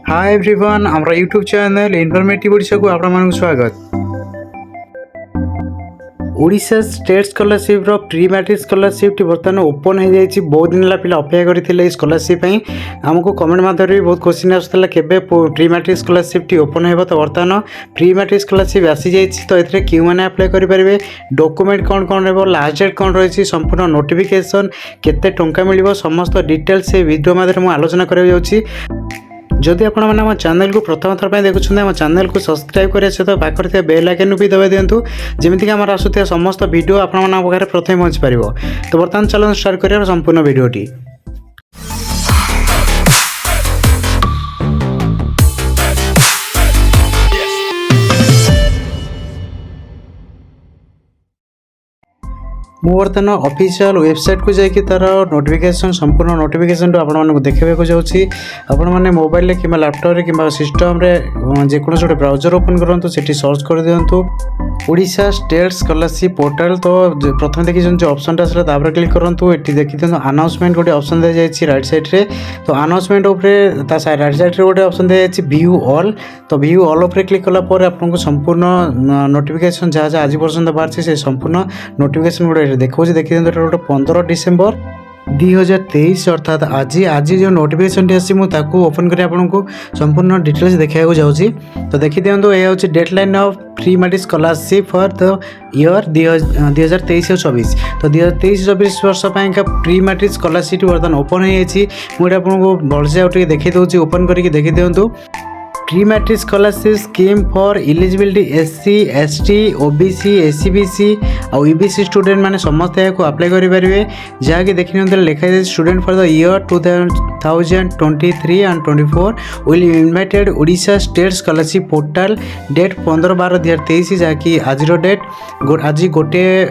Hi everyone आमर YouTube channel informative Odisha को आपण स्वागत। ओडिशा स्टेट स्कॉलरशिप रो प्री मैट्रिक स्कॉलरशिप बर्तमान ओपन हो जाए। बहुत दिन है पिला अपेक्षा करते स्कॉलरशिप आमको कमेंट माध्यम भी बहुत क्वेश्चन आसूला केबे प्री मैट्रिक स्कॉलरशिप ओपन हो। तो बर्तमान प्री मैट्रिक स्कॉलरशिप आसी जाए। तो ये क्यों मैंने अप्लाई करेंगे, डॉक्यूमेंट कौन कौन रहा, लास्ट डेट कौन रही, संपूर्ण नोटिफिकेशन केते टंका मिल, समस्त डिटेल्स से वीडियो माध्यम आलोचना करा जाउछि। जदि आपण मैंने आम चैनल को प्रथम थर पर देखुं आम चैनल को सब्सक्राइब करने सहित पाखे बेल आइकन भी दबाई दिंतु, जमीक आम आसुवा समस्त वीडियो आपण पाखे प्रथम पहुँच पार। तो बर्तमान चलो स्टार्ट करिए संपूर्ण वीडियोटी। बर्तमान ऑफिशियल वेबसाइट को जाकि तार नोटिफिकेशन संपूर्ण नोटिफिकेशन आपको देखा जाऊँगी। आपण मैंने मोबाइल कि लैपटॉप कि सिस्टम जेकोसी गोटे ब्राउजर ओपन करूँ, से सर्च कर दिंतु ओडिशा स्टेट स्कॉलरशिप पोर्टल। तो प्रथम देखिए जो ऑप्शन टा तापर क्लिक करूँ, ये देखी दिखाँ अनाउंसमेंट गोटे ऑप्शन दी जाए राइट साइड रे। तो अनाउंसमेंट राइट साइड रे गोटे ऑप्शन दी जाए व्यू ऑल। तो व्यू ऑल उपर क्लिक कलापर आपको संपूर्ण नोटिफिकेशन जहाँ जहाँ आज पर्यटन बाहर से संपूर्ण नोटिफिकेशन गोटे देखा देखिए गोटे 15 डिसेम्बर 2023 अर्थात आज जो नोटिफिकेशन आसी मुझे ओपन कर आपको संपूर्ण डिटेल्स देखा जाऊँगी। तो देखी दिखाँ ये हूँ deadline of pre matric scholarship for the year 2023-24। तो 2023-24 वर्ष का प्री मैट्रिक स्कॉलरशिप बर्तमान ओपन हो जाए। मुझे आपको भलसे आगे देखी दूसरी ओपन करके देखी दिखाँ pre matric scholarship scheme for eligibility SC ST OBC SCBC और EBC स्टूडेंट मैंने समस्त यहाँ अप्लाई करेंगे। जहाँकि देखिए लिखा जाए student for the year 2023 and 24 will invited Odisha state scholarship portal date 15/12/2023 जहाँकि आज डेट आज गोटे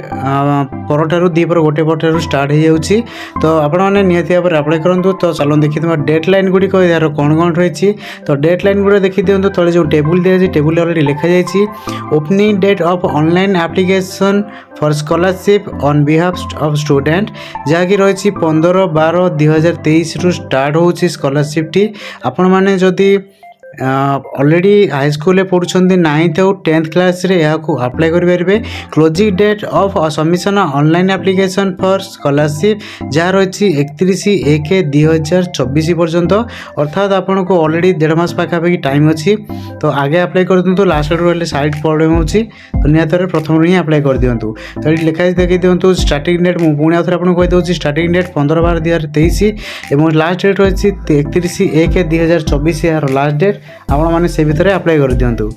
पर दीपर गोटे पर स्टार्ट हो जाऊँगी। तो आपने निहती भाव में अप्लाई करूँ। तो चलो देखिए डेडलाइन गुड़िक यार कौन कौन रही। तो डेडलाइन गुड़ा देखी दिखाँ तले जो टेबुल दिखाई टेबुल अलरेडी लिखा जाए opening date of online application for scholarship on behalf of student जहाँकि रही 15/12/2023 रु स्टार्ट हो स्कॉलरशिप टी। आपण मैंने जदि ऑलरेडी हाई स्कूल पढ़ुंट 9th और 10th क्लास रे यहाँ को अप्लाई करेंगे। Closing date of submission online application for scholarship जहाँ रही 31/1/2024 पर्यंत अर्थात आपन को ऑलरेडी 1.5 मास पाखापाखि टाइम अच्छी। तो आगे अप्लाई कर दिखाँ। लास्ट रही साइट प्रॉब्लम होती तो निहतर प्रथम ही अप्लाई कर दिखाँ। तो ये लिखा देखिए दिखाँ स्टार्टिंग डेट मुझे पुणी आउे आपको कहीदे स्टार्टिंग डेट 15/12/2023 और लास्ट डेट रही 31/1/2024 यार लास्ट डेट आपण मैंने से भितर अप्लाई कर दिंतु।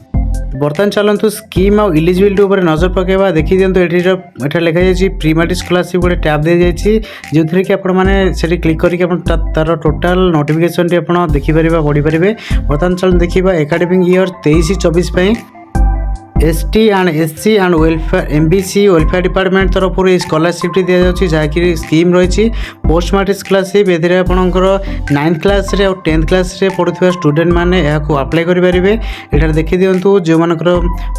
बर्तमान चलतु स्कीम और इलिजिबिलिटी उपर नजर पकेबा। देखी दिखाँ ये लिखा जाए प्री मैट्रिक स्कॉलरशिप गोटे टैब दी जाए जो थी कि आपने क्लिक करके तार टोटाल नोटिफिकेशन आप देखिपर पढ़ी पारे। बर्तमान चल देखा academic year 23-24 ST and SC and welfare MBC welfare department तरफ स्कॉलरशिप दी जाए जहाँकि स्कीम रही पोस्ट मैट्रिक स्कॉलरशिप। ये आपंकर 9th क्लास रे और 10th क्लास रे पढ़ुवा स्टूडेंट मैंने यहाँ अप्लाई करेंगे। ये देखी दिखाँ जो मानकर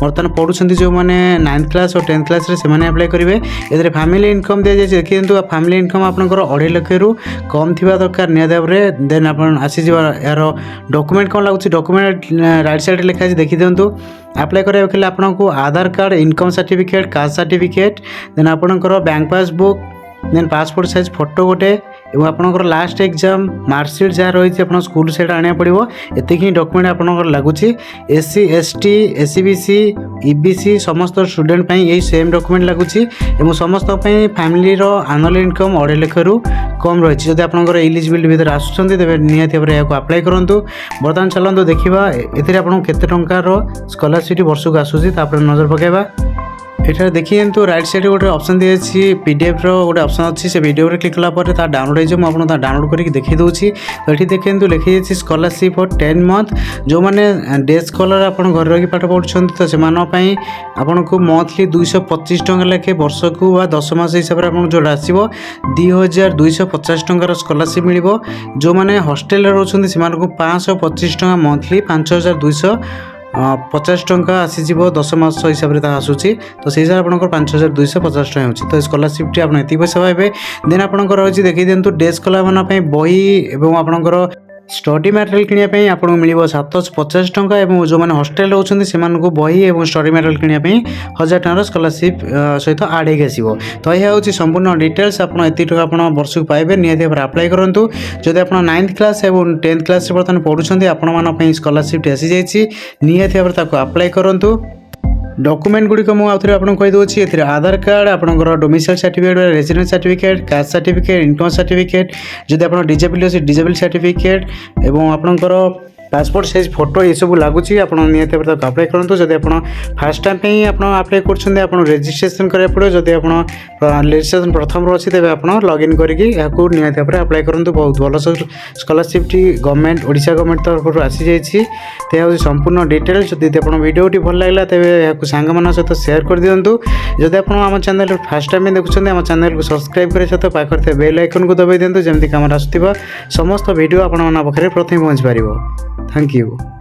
बर्तमान पढ़ुं जो मैंने 9th क्लास और 10th क्लास रे से अप्लाई करेंगे। ये फैमिली इनकम दी जाए देखिए दिखाँ फैमिली इनकम आपंकर 2.5 लाख रु कम थी दरकार निहत भाव में। देन आप आसीज यार डॉक्यूमेंट कौन लगुच डॉक्यूमेंट राइट साइड लिखा है देखी दिखाँ अप्लाई करेंगे आपको Aadhaar card income certificate caste certificate then आपंकर bank passbook then passport size photo गोटे और आपंकर लास्ट एग्जाम मार्कशीट जहाँ रही आप स्कूल से आने पड़ो। ये डॉक्यूमेंट आपंकर लगुच SC ST SCBC EBC समस्त स्टूडेंट यही सेम डॉक्यूमेंट लगुच और समस्त फैमिली एनुअल इनकम 2.5 लाख रु कम रही। जब आपंकर इलिजिबिलिटी भर आसुँच तेज निहती भाव में अप्लाई करूँ। बर्तमान चलते देखा ये आपको केते टंकार स्कॉलरशिप वर्ष को आसूसी नजर पकेबा। ये देखिए तो राइट साइड गोटे ऑप्शन दी जाए PDF गोटे ऑप्शन अच्छी से वीडियो क्लिक कलापर डाउनलोड हो मुझे डाउनलोड करके देखी दूसरी। तो ये देखिए लिखी जाए स्कॉलरशिप फॉर 10 मंथ जो मैंने डे स्कॉलर आप घर रही पाठ पढ़ुं तो से आपन को मंथली 225 टंका लेखे वर्ष को 10 मास हिसाब से आप जो आसो 2250 टंकार स्कॉलरशिप मिल। जो मैंने हॉस्टेल रोचे से 525 टंका मंथली 5250 टंका आसीज 10 मास हिसाब से आसूसी। तो से हिसाब से 5250 टंका हो। तो स्कॉलरशिप आप पैसा पाइबे। देन आपंकर रही देखिए दिखाँ डे स्कॉलर मानी बही और आपंकर स्टडी मटेरियल किनापी आपको मिल 750 टंका और जो मैंने हॉस्टेल रोचे से बही और स्टडी मटेरियल किनापी 1000 टकर स्कॉलरशिप सहित आड हो तो यह हूँ संपूर्ण डिटेल्स आप वर्ष को पाइबे निहाती भाव अप्लाई करूँ जदि आप 9th क्लास और 10th क्लास बर्तमान पढ़ुं आपण स्कॉलरशिप आसी जाइए निहाती भाव अप्लाई करूँ डॉक्यूमेंट गुड़िक मुझे आपको कहीदे ये आधार कार्ड आपंकर domicile certificate residence certificate caste certificate income certificate जब आप डिजेबल अच्छे डिजेबल सर्टिफिकेट और आपंकर पासपोर्ट साइज फोटो ये सब लगुच निहत अप्लाई करूँ जब आप फास्ट टाइम पे आप अप्लाई कर रेजिस्ट्रेशन करा पड़े जब आप रेजिस्ट्रेशन प्रथम अच्छी तेज आप लॉगिन करके निहत भाव अप्लाई करूँ बहुत भल scholarship T government Odisha government तरफ आसी जाइए तो यह संपूर्ण डिटेल्स जब आप वीडियो भल लगा तेज सांग मान सहित सेयार कर दिंतु जब आप आम चैनल फास्ट टाइम देखुं आम चैनल को सब्सक्राइब कर सहित पाखे बेल आइकन को दबाई दिंतु जमी कम आसुवा समस्त वीडियो आपण पाखे प्रथम पहुँच पार। Thank you.